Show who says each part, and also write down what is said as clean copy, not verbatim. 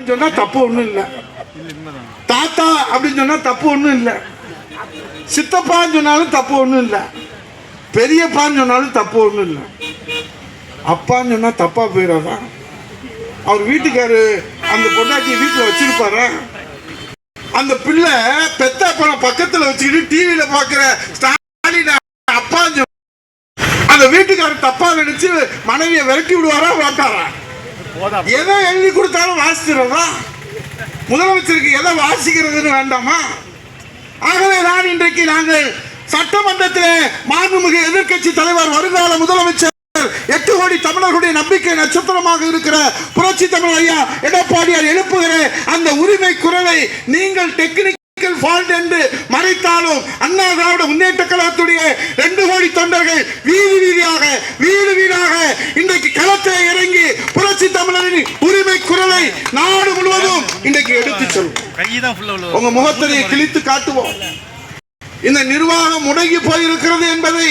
Speaker 1: சொன்னா தப்பு ஒண்ணும் இல்லை, தாத்தா அப்படின்னு சொன்னா தப்பு ஒண்ணும் இல்லை, சித்தப்பான்னு சொன்னாலும் தப்பு ஒண்ணும் இல்லை, பெரியப்பான்னு சொன்னாலும் தப்பு ஒண்ணும் இல்லை. அப்பான்னு சொன்னா தப்பா போயிடாதான்? அவர் வீட்டுக்காரு அந்த பொண்டாட்டியை வீட்டில் வச்சிருப்பாரா? அந்த பிள்ளை பெத்த அப்பனை பக்கத்தில் வச்சுக்கிட்டு டிவியில பாக்குற ஸ்டாலின் அப்பான்னு அந்த வீட்டுக்காரர் தப்பா நினைச்சு மனைவியை விரட்டி விடுவாரா மாட்டாரா? எதை எழுதி கொடுத்தாலும் வாசிக்கிறதா? முதலமைச்சருக்கு எதை வாசிக்கிறதுன்னு வேண்டாமா? ஆகவே தான் இன்றைக்கு நாங்கள் சட்டமன்றத்தில் மாண்புமிகு எதிர்க்கட்சி தலைவர் வருங்கால முதலமைச்சர் 8 கோடி தமிழர்களுடைய நம்பிக்கை நட்சத்திரமாக இருக்கிற புரட்சி தமிழ் ஐயா எடப்பாடியார் எழுப்புகிற அந்த உரிமை குரலை நீங்கள் டெக்னிக்கல் ஃபால்ட் என்று மறைத்தாலும் அண்ணா திராவிட முன்னேற்ற கழகத்துடைய 2 கோடி தொண்டர்கள் வீதி வீதியாக வீடு வீடாக இன்றைக்கு களத்தை இறங்கி புரட்சி தமிழரின் உரிமை குரலை நாடு முழுவதும் இன்றைக்கு எடுத்து சொல்லுவோம். உங்க முகத்தினை கிழித்து காட்டுவோம். இந்த நிர்வாகம் முடங்கி போயிருக்கிறது என்பதை